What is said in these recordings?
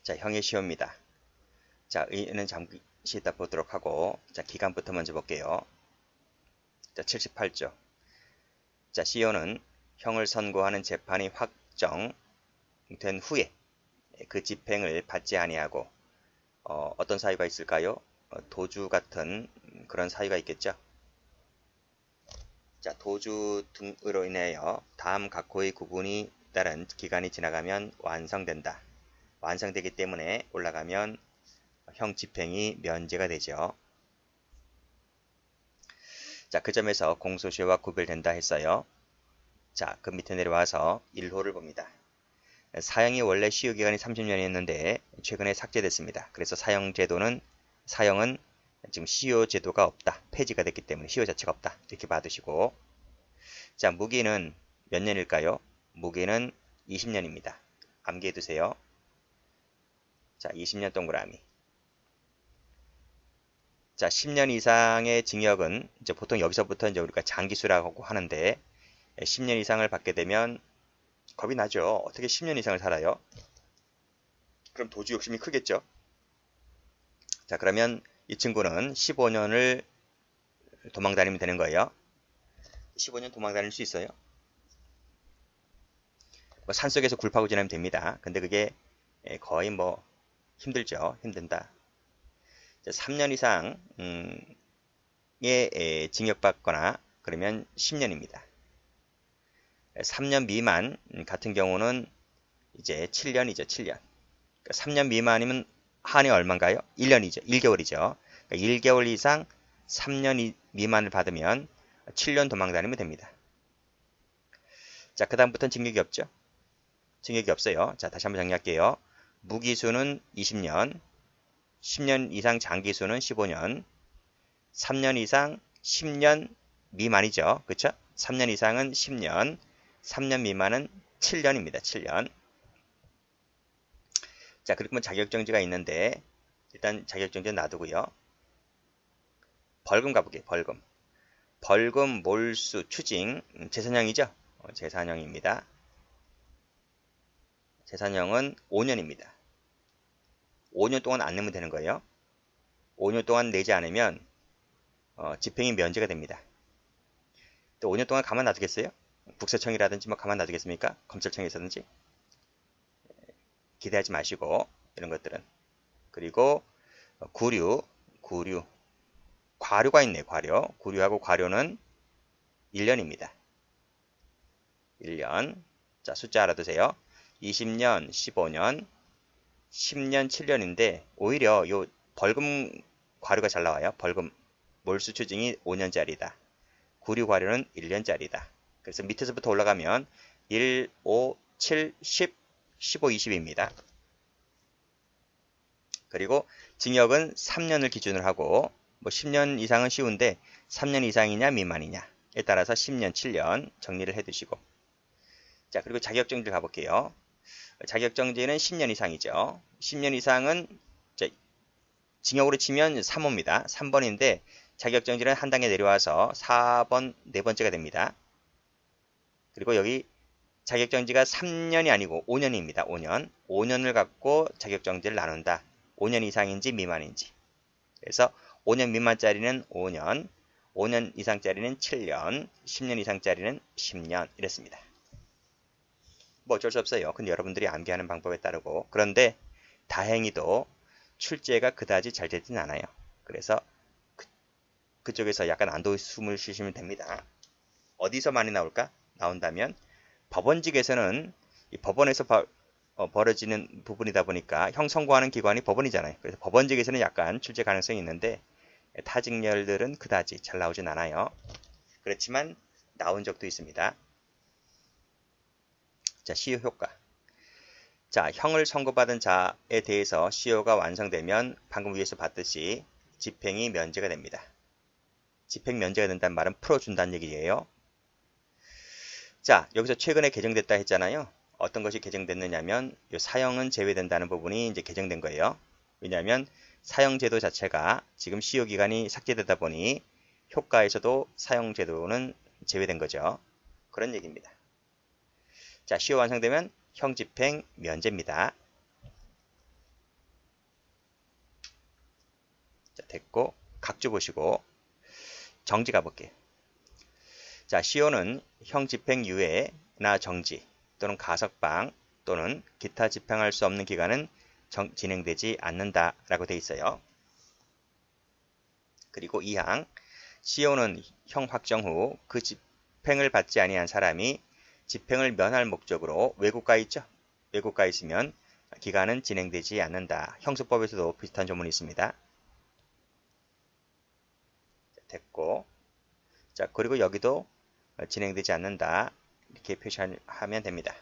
자, 형의 시효입니다. 자, 의는 잠시 이따 보도록 하고, 자, 기간부터 먼저 볼게요. 자, 78조. 자, 시효는 형을 선고하는 재판이 확정된 후에 그 집행을 받지 아니하고 어떤 사유가 있을까요? 도주 같은 그런 사유가 있겠죠. 자, 도주 등으로 인하여 다음 각호의 구분이 따른 기간이 지나가면 완성된다. 완성되기 때문에 올라가면 형 집행이 면제가 되죠. 자, 그 점에서 공소시효와 구별된다 했어요. 자, 그 밑에 내려와서 1호를 봅니다. 사형이 원래 시효기간이 30년이었는데 최근에 삭제됐습니다. 그래서 사형은 지금 시효제도가 없다. 폐지가 됐기 때문에 시효 자체가 없다. 이렇게 받으시고, 자, 무기는 몇 년일까요? 무기는 20년입니다. 암기해 두세요. 자, 20년 동그라미. 자, 10년 이상의 징역은 이제 보통 여기서부터 이제 우리가 장기수라고 하는데 10년 이상을 받게 되면 겁이 나죠. 어떻게 10년 이상을 살아요? 그럼 도주 욕심이 크겠죠. 자, 그러면 이 친구는 15년을 도망 다니면 되는 거예요. 15년 도망 다닐 수 있어요? 뭐 산속에서 굴파고 지나면 됩니다. 근데 그게 거의 뭐 힘들죠. 힘든다. 3년 이상의 징역받거나 그러면 10년입니다. 3년 미만 같은 경우는 이제 7년이죠. 7년. 그러니까 3년 미만이면 한이 얼마인가요? 1년이죠. 1개월이죠. 그러니까 1개월 이상 3년 미만을 받으면 7년 도망 다니면 됩니다. 자, 그 다음부터는 징역이 없죠. 징역이 없어요. 자, 다시 한번 정리할게요. 무기수는 20년, 10년 이상 장기수는 15년, 3년 이상 10년 미만이죠. 그쵸? 3년 이상은 10년, 3년 미만은 7년입니다. 7년. 자, 그리고 자격정지가 있는데 일단 자격정지 놔두고요. 벌금 가볼게요. 벌금. 벌금, 몰수, 추징, 재산형이죠. 재산형입니다. 재산형은 5년입니다. 5년 동안 안 내면 되는 거예요. 5년 동안 내지 않으면 집행이 면제가 됩니다. 또 5년 동안 가만 놔두겠어요? 국세청이라든지 뭐 가만 놔두겠습니까? 검찰청에서든지. 기대하지 마시고 이런 것들은. 그리고 구류, 과료가 있네. 구류하고 과료는 1년입니다. 1년. 자, 숫자 알아두세요. 20년, 15년, 10년, 7년인데 오히려 요 벌금 과료가 잘 나와요. 벌금 몰수 추징이 5년짜리다. 구류 과료는 1년짜리다. 그래서 밑에서부터 올라가면 1, 5, 7, 10, 15, 20입니다. 그리고 징역은 3년을 기준으로 하고 뭐 10년 이상은 쉬운데 3년 이상이냐 미만이냐에 따라서 10년, 7년 정리를 해두시고, 자, 그리고 자격정지를 가볼게요. 자격정지는 10년 이상이죠. 10년 이상은 징역으로 치면 3호입니다. 3번인데 자격정지는 한 단계 내려와서 4번, 네 번째가 됩니다. 그리고 여기 자격정지가 3년이 아니고 5년입니다. 5년. 5년을 갖고 자격정지를 나눈다. 5년 이상인지 미만인지. 그래서 5년 미만짜리는 5년, 5년 이상짜리는 7년, 10년 이상짜리는 10년 이랬습니다. 뭐 어쩔 수 없어요. 근데 여러분들이 암기하는 방법에 따르고. 그런데 다행히도 출제가 그다지 잘 되진 않아요. 그래서 그쪽에서 약간 안도숨을 쉬시면 됩니다. 어디서 많이 나올까? 나온다면 법원직에서는 이 법원에서 벌어지는 부분이다 보니까 형 선고하는 기관이 법원이잖아요. 그래서 법원직에서는 약간 출제 가능성이 있는데 타직렬들은 그다지 잘 나오진 않아요. 그렇지만 나온 적도 있습니다. 자, 시효 효과. 자, 형을 선고받은 자에 대해서 시효가 완성되면 방금 위에서 봤듯이 집행이 면제가 됩니다. 집행 면제가 된다는 말은 풀어준다는 얘기예요. 자, 여기서 최근에 개정됐다 했잖아요. 어떤 것이 개정됐느냐면 이 사형은 제외된다는 부분이 이제 개정된 거예요. 왜냐하면 사형제도 자체가 지금 시효기간이 삭제되다 보니 효과에서도 사형제도는 제외된 거죠. 그런 얘기입니다. 자, 시효 완성되면 형 집행 면제입니다. 자, 됐고 각주 보시고 정지 가볼게요. 자, 시효는 형 집행 유예나 정지 또는 가석방 또는 기타 집행할 수 없는 기간은 진행되지 않는다라고 되어 있어요. 그리고 2항 시효는 형 확정 후 그 집행을 받지 아니한 사람이 집행을 면할 목적으로 외국가에 있죠. 외국가에 있으면 기간은 진행되지 않는다. 형수법에서도 비슷한 조문이 있습니다. 됐고, 자, 그리고 여기도 진행되지 않는다. 이렇게 표시하면 됩니다.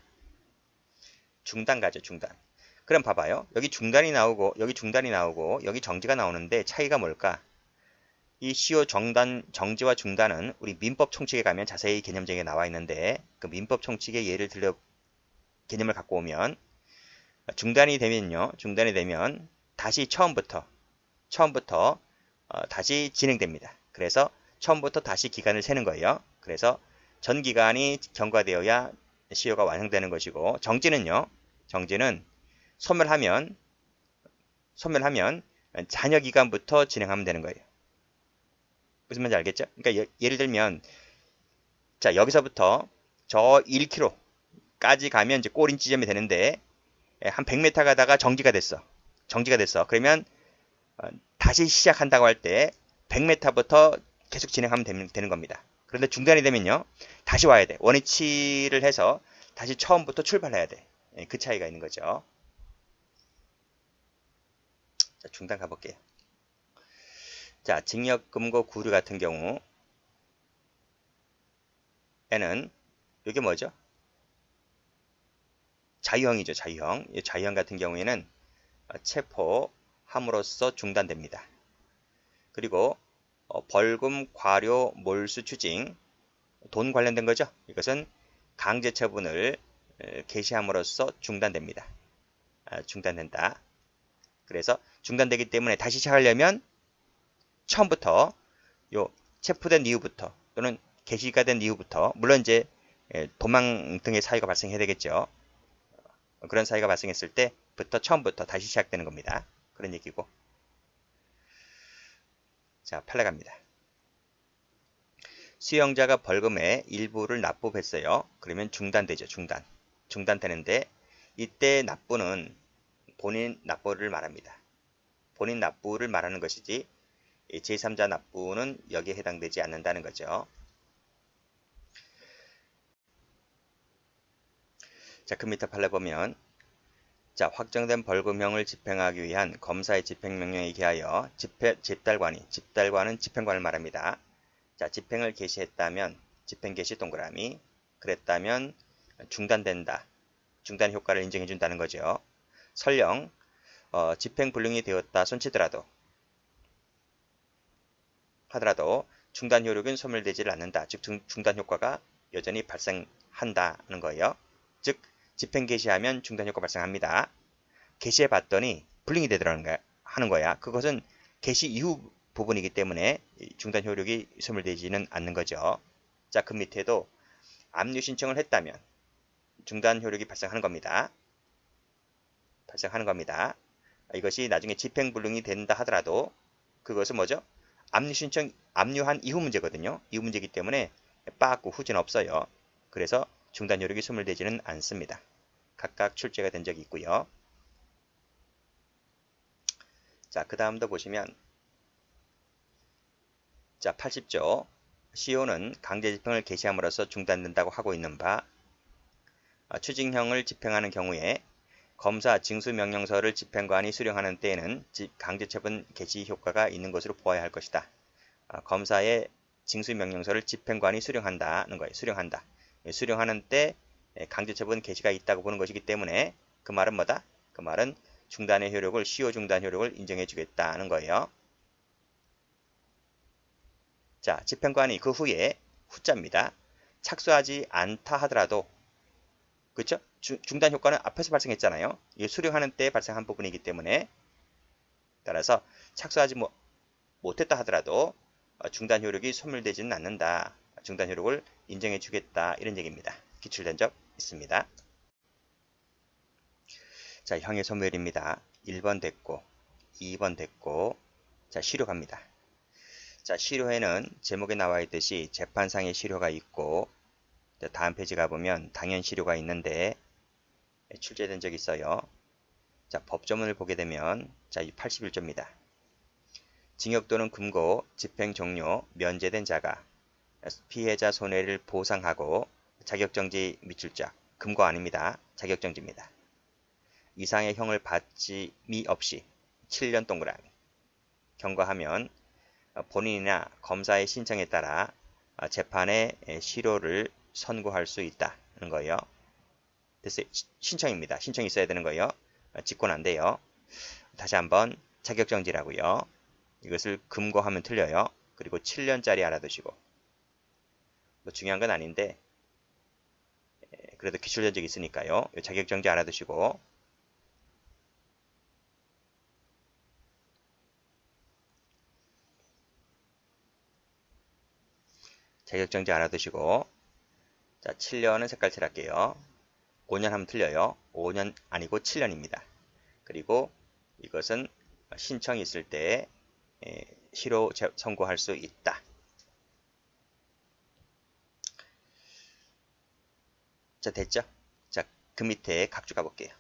중단 가죠, 중단. 그럼 봐봐요. 여기 중단이 나오고, 여기 정지가 나오는데 차이가 뭘까? 이 시효 정지와 중단은 우리 민법 총칙에 가면 자세히 개념적에 나와 있는데, 그 민법 총칙의 예를 들려 개념을 갖고 오면, 중단이 되면 다시 처음부터 다시 진행됩니다. 그래서 처음부터 다시 기간을 세는 거예요. 그래서 전 기간이 경과되어야 시효가 완성되는 것이고, 정지는 소멸하면 잔여 기간부터 진행하면 되는 거예요. 무슨 말인지 알겠죠? 그러니까 예를 들면 자, 여기서부터 저 1km까지 가면 이제 꼬린 지점이 되는데 한 100m 가다가 정지가 됐어. 그러면 다시 시작한다고 할 때 100m부터 계속 진행하면 되는 겁니다. 그런데 중단이 되면요. 다시 와야 돼. 원위치를 해서 다시 처음부터 출발해야 돼. 그 차이가 있는 거죠. 자, 중단 가볼게요. 자, 징역금고 구류 같은 경우에는 이게 뭐죠? 자유형이죠. 자유형 같은 경우에는 체포함으로써 중단됩니다. 그리고 벌금, 과료, 몰수, 추징, 돈 관련된 거죠. 이것은 강제 처분을 개시함으로써 중단됩니다. 중단된다. 그래서 중단되기 때문에 다시 시작하려면 처음부터 요 체포된 이후부터 또는 개시가 된 이후부터 물론 이제 도망 등의 사유가 발생해야 되겠죠. 그런 사유가 발생했을 때부터 처음부터 다시 시작되는 겁니다. 그런 얘기고. 자, 판례 갑니다. 수용자가 벌금의 일부를 납부했어요. 그러면 중단되죠. 중단되는데 이때 납부는 본인 납부를 말합니다. 본인 납부를 말하는 것이지 제3자 납부는 여기에 해당되지 않는다는 거죠. 자, 그 밑에 판례 보면 자, 확정된 벌금형을 집행하기 위한 검사의 집행명령에 기하여 집달관은 집행관을 말합니다. 자, 집행을 개시했다면 집행 개시 동그라미 그랬다면 중단된다. 중단 효과를 인정해 준다는 거죠. 설령 집행 불능이 되었다 손치더라도 중단 효력은 소멸되지 않는다. 즉 중단 효과가 여전히 발생한다는 거예요. 즉 집행 개시하면 중단 효과 발생합니다. 개시해 봤더니 불능이 되더라는 하는 거야. 그것은 개시 이후 부분이기 때문에 중단 효력이 소멸되지는 않는 거죠. 자, 그 밑에도 압류 신청을 했다면 중단 효력이 발생하는 겁니다. 이것이 나중에 집행 불능이 된다 하더라도 그것은 뭐죠? 압류한 이후 문제거든요. 이후 문제이기 때문에 빠꾸 후진 없어요. 그래서 중단 효력이 소멸되지는 않습니다. 각각 출제가 된 적이 있고요. 자, 그 다음도 보시면 자, 80조 시효는 강제 집행을 개시함으로써 중단된다고 하고 있는 바 추징형을 집행하는 경우에 검사 징수명령서를 집행관이 수령하는 때에는 강제처분 개시 효과가 있는 것으로 보아야 할 것이다. 검사의 징수명령서를 집행관이 수령한다는 거예요. 수령하는 때 강제처분 개시가 있다고 보는 것이기 때문에 그 말은 뭐다? 그 말은 중단의 효력을 시효 중단 효력을 인정해 주겠다는 거예요. 자, 집행관이 그 후에 후자입니다. 착수하지 않다 하더라도 그렇죠? 중단 효과는 앞에서 발생했잖아요. 이게 수령하는 때 발생한 부분이기 때문에 따라서 착수하지 못했다 하더라도 중단 효력이 소멸되지는 않는다. 중단 효력을 인정해 주겠다. 이런 얘기입니다. 기출된 적 있습니다. 자, 형의 소멸입니다. 1번 됐고 2번 됐고 자, 실효 갑니다. 자, 실효에는 제목에 나와 있듯이 재판상의 실효가 있고, 다음 페이지 가보면 당연 실효가 있는데 출제된 적이 있어요. 자, 법조문을 보게 되면 자, 81조입니다. 징역 또는 금고, 집행 종료, 면제된 자가 피해자 손해를 보상하고 자격정지 미출자, 금고 아닙니다. 자격정지입니다. 이상의 형을 받침이 없이 7년 동그라미 경과하면 본인이나 검사의 신청에 따라 재판에 실효를 선고할 수 있다는 거예요. 됐어요. 신청입니다. 신청이 있어야 되는 거예요. 직권 안 돼요. 다시 한번 자격정지라고요. 이것을 금고하면 틀려요. 그리고 7년짜리 알아두시고, 뭐 중요한 건 아닌데 그래도 기출 전적이 있으니까요. 자격정지 알아두시고, 자격정지 알아두시고, 자, 7년은 색깔 칠할게요. 5년 하면 틀려요. 5년 아니고 7년입니다. 그리고 이것은 신청이 있을 때 실효 선고할 수 있다. 자, 됐죠? 자, 그 밑에 각주 가볼게요.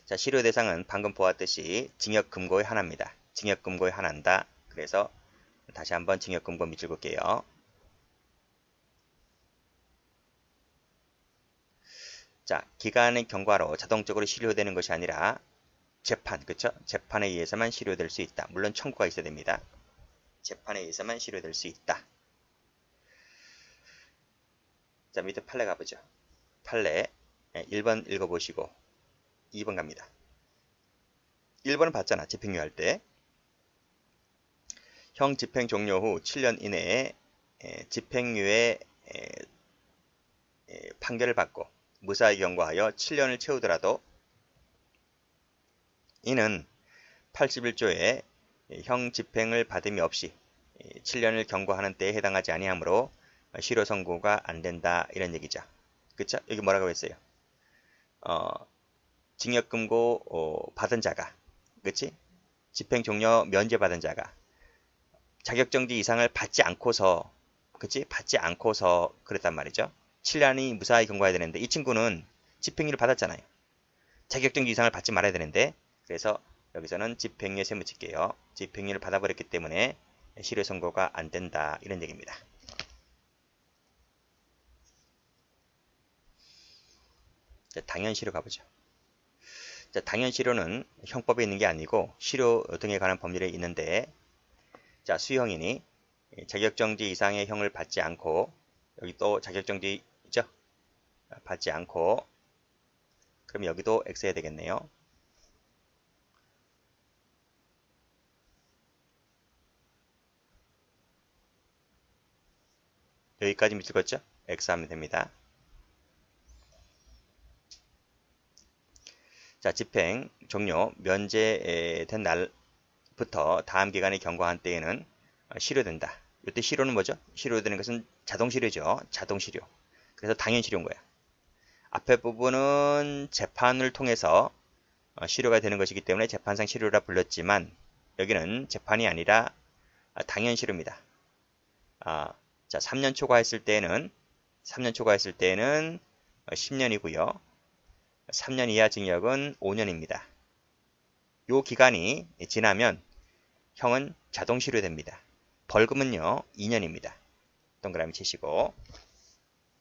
자, 실효 대상은 방금 보았듯이 징역 금고의 하나입니다. 징역 금고의 하나인다. 그래서 다시 한번 징역 금고 밑줄 볼게요. 자, 기간의 경과로 자동적으로 실효되는 것이 아니라 재판, 그쵸? 재판에 의해서만 실효될 수 있다. 물론 청구가 있어야 됩니다. 재판에 의해서만 실효될 수 있다. 자, 밑에 판례 가보죠. 판례 1번 읽어보시고 2번 갑니다. 1번은 봤잖아. 집행유예 할 때. 형 집행 종료 후 7년 이내에 집행유예 판결을 받고 무사히 경과하여 7년을 채우더라도 이는 81조에 형 집행을 받음이 없이 7년을 경과하는 때에 해당하지 아니하므로 실효 선고가 안 된다 이런 얘기죠. 그쵸? 여기 뭐라고 했어요? 징역 금고 받은 자가, 그치? 집행 종료 면제 받은 자가 자격정지 이상을 받지 않고서, 그치? 받지 않고서 그랬단 말이죠. 7년이 무사히 경과해야 되는데 이 친구는 집행유예를 받았잖아요. 자격정지 이상을 받지 말아야 되는데, 그래서 여기서는 집행유예 세무 칠게요. 집행유예를 받아버렸기 때문에 실효 선고가 안 된다 이런 얘기입니다. 자, 당연 실효 가보죠. 자, 당연 실효는 형법에 있는 게 아니고 실효 등에 관한 법률에 있는데, 자, 수형이니 자격정지 이상의 형을 받지 않고, 여기 또 자격정지 있죠? 받지 않고, 그럼 여기도 X 해야 되겠네요. 여기까지 밑읽었죠? X 하면 됩니다. 자, 집행 종료 면제된 날부터 다음 기간에 경과한 때에는 실효된다. 이때 실효는 뭐죠? 실효되는 것은 자동 실효죠. 자동 실효. 그래서 당연 실효인 거야. 앞에 부분은 재판을 통해서 실효가 되는 것이기 때문에 재판상 실효라 불렸지만 여기는 재판이 아니라 당연 실효입니다. 자, 3년 초과했을 때는 10년이고요. 3년 이하 징역은 5년입니다. 요 기간이 지나면 형은 자동 실효됩니다. 벌금은요 2년입니다. 동그라미 치시고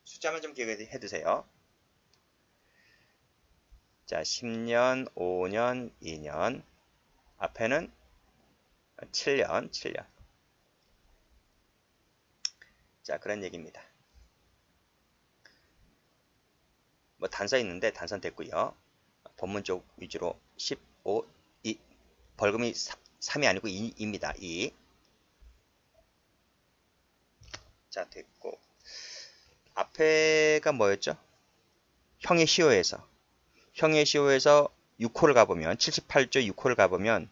숫자만 좀 기억해 두세요. 자, 10년, 5년, 2년, 앞에는 7년. 자, 그런 얘기입니다. 뭐 단서 있는데 단서는 됐고요. 본문 쪽 위주로 15, 2, 벌금이 3이 아니고 2입니다. 2. 자, 됐고 앞에가 뭐였죠? 형의 시효에서 6호를 가보면 78조 6호를 가보면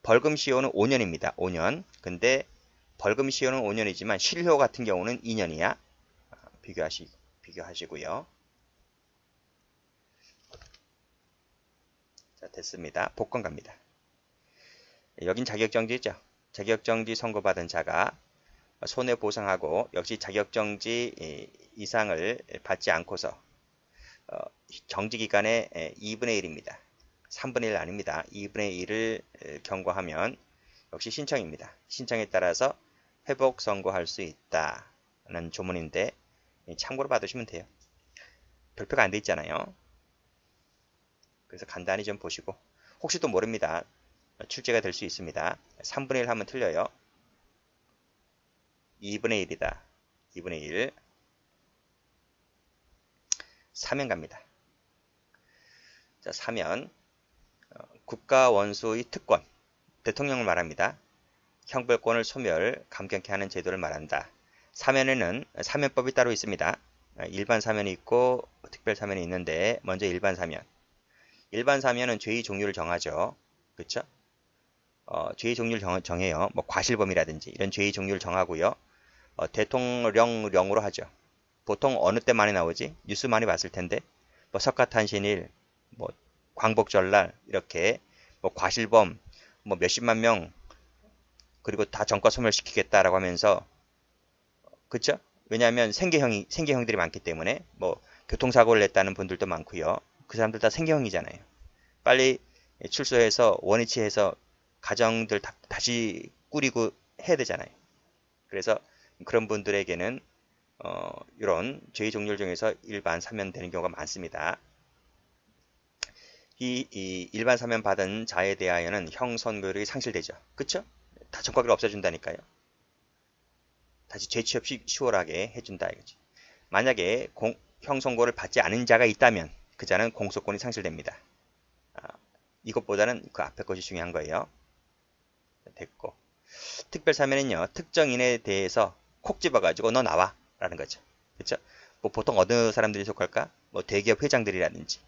벌금 시효는 5년입니다. 5년. 근데 벌금 시효는 5년이지만 실효 같은 경우는 2년이야. 비교하시고요. 자, 됐습니다. 복권 갑니다. 여긴 자격정지죠. 자격정지 선고받은 자가 손해보상하고 역시 자격정지 이상을 받지 않고서 정지기간의 2분의 1입니다. 3분의 1 아닙니다. 2분의 1을 경과하면 역시 신청입니다. 신청에 따라서 회복 선고할 수 있다는 조문인데 참고로 받으시면 돼요. 별표가 안 돼 있잖아요. 그래서 간단히 좀 보시고 혹시 또 모릅니다. 출제가 될 수 있습니다. 3분의 1 하면 틀려요. 2분의 1이다. 2분의 1. 사면 갑니다. 자, 사면. 국가 원수의 특권. 대통령을 말합니다. 형벌권을 소멸, 감경케 하는 제도를 말한다. 사면에는 사면법이 따로 있습니다. 일반 사면이 있고 특별 사면이 있는데 먼저 일반 사면. 일반 사면은 죄의 종류를 정하죠. 그쵸? 죄의 종류를 정해요. 뭐 과실범이라든지 이런 죄의 종류를 정하고요. 대통령령으로 하죠. 보통 어느 때 많이 나오지? 뉴스 많이 봤을 텐데 뭐 석가탄신일, 뭐 광복절날 이렇게 뭐 과실범, 뭐 몇십만 명 그리고 다 전과 소멸시키겠다라고 하면서 그쵸? 왜냐하면 생계형들이 많기 때문에 뭐 교통사고를 냈다는 분들도 많고요. 그 사람들 다 생계형이잖아요. 빨리 출소해서 원위치해서 가정들 다시 꾸리고 해야 되잖아요. 그래서 그런 분들에게는 이런 죄의 종류를 중에서 일반 사면 되는 경우가 많습니다. 이 일반 사면 받은 자에 대하여는 형선고율이 상실되죠. 그쵸? 다 전과기를 없애준다니까요. 다시 재취업 수월하게 해준다 이거지. 만약에 형선고를 받지 않은 자가 있다면 그 자는 공소권이 상실됩니다. 이것보다는 그 앞에 것이 중요한 거예요. 됐고. 특별사면은요, 특정인에 대해서 콕 집어가지고 너 나와 라는 거죠. 그렇죠? 뭐 보통 어느 사람들이 속할까? 뭐 대기업 회장들이라든지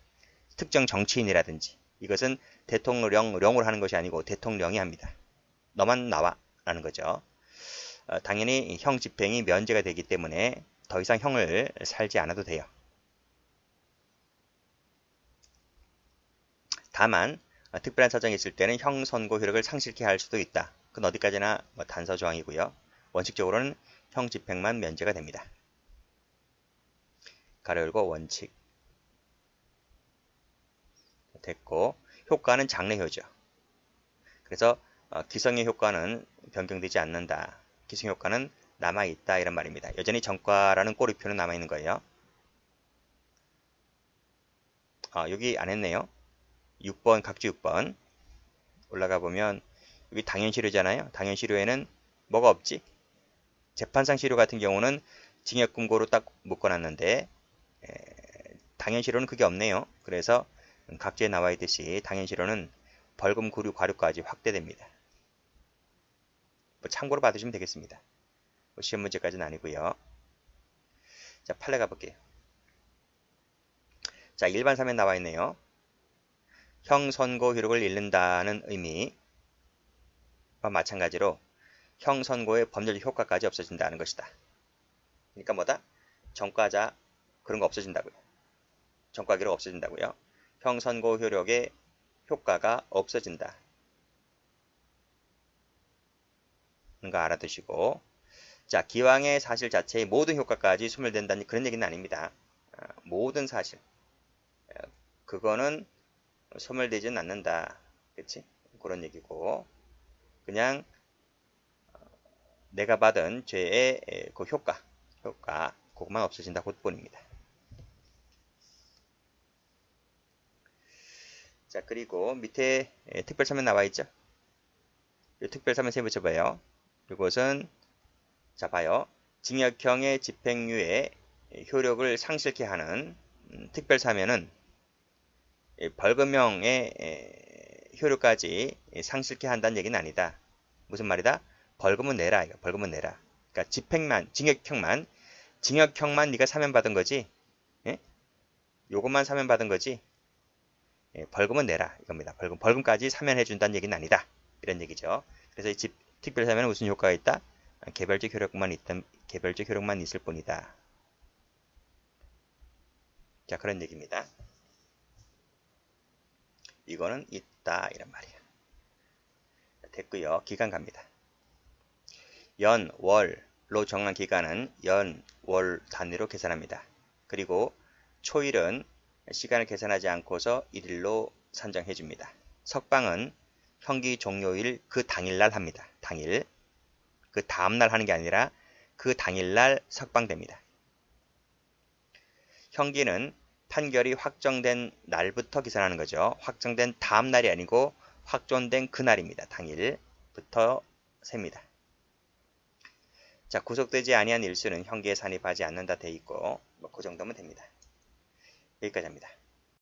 특정 정치인이라든지 이것은 대통령령으로 하는 것이 아니고 대통령이 합니다. 너만 나와 라는 거죠. 당연히 형 집행이 면제가 되기 때문에 더 이상 형을 살지 않아도 돼요. 다만 특별한 사정이 있을 때는 형 선고 효력을 상실케 할 수도 있다. 그건 어디까지나 뭐 단서 조항이고요. 원칙적으로는 형 집행만 면제가 됩니다. 가로 열고 원칙. 됐고 효과는 장래효죠. 그래서 기성의 효과는 변경되지 않는다. 기성 효과는 남아있다 이런 말입니다. 여전히 전과라는 꼬리표는 남아있는 거예요. 여기 안 했네요. 6번 각주 6번 올라가 보면 여기 당연시료잖아요. 당연시료에는 뭐가 없지? 재판상 시료 같은 경우는 징역금고로 딱 묶어놨는데 당연시료는 그게 없네요. 그래서 각주에 나와 있듯이 당연시료는 벌금, 구류, 과류까지 확대됩니다. 뭐 참고로 받으시면 되겠습니다. 뭐 시험 문제까지는 아니고요. 자, 판례 가볼게요. 자, 일반 사면 나와 있네요. 형 선고 효력을 잃는다는 의미와 마찬가지로 형 선고의 법률적 효과까지 없어진다는 것이다. 그러니까 뭐다? 전과자 그런 거 없어진다고요. 전과기록 없어진다고요. 형 선고 효력의 효과가 없어진다. 거 알아두시고 자, 기왕의 사실 자체의 모든 효과까지 소멸된다는 그런 얘기는 아닙니다. 모든 사실 그거는 소멸되지는 않는다. 그치? 그런 얘기고 그냥 내가 받은 죄의 그 효과 그것만 없어진다. 그뿐입니다. 자, 그리고 밑에 특별사면 나와 있죠? 이 특별사면 세 붙여봐요. 이것은 자, 봐요. 징역형의 집행유예 효력을 상실케 하는 특별사면은 벌금형의 효력까지 상실케 한다는 얘기는 아니다. 무슨 말이다? 벌금은 내라. 이거. 벌금은 내라. 그러니까 징역형만 네가 사면받은 거지. 예? 요것만 사면받은 거지. 벌금은 내라. 이겁니다. 벌금까지 사면해준다는 얘기는 아니다. 이런 얘기죠. 그래서 이 특별사면은 무슨 효과가 있다? 개별적 효력만 있을 뿐이다. 자, 그런 얘기입니다. 이거는 있다 이란 말이야. 됐고요. 기간 갑니다. 연, 월로 정한 기간은 연, 월 단위로 계산합니다. 그리고 초일은 시간을 계산하지 않고서 일일로 산정해 줍니다. 석방은 형기 종료일 그 당일날 합니다. 당일. 그 다음날 하는 게 아니라 그 당일날 석방됩니다. 형기는 판결이 확정된 날부터 계산하는 거죠. 확정된 다음 날이 아니고 확정된 그날입니다. 당일부터 셉니다. 자, 구속되지 아니한 일수는 형기에 산입하지 않는다 돼 있고 그 정도면 됩니다. 여기까지 합니다.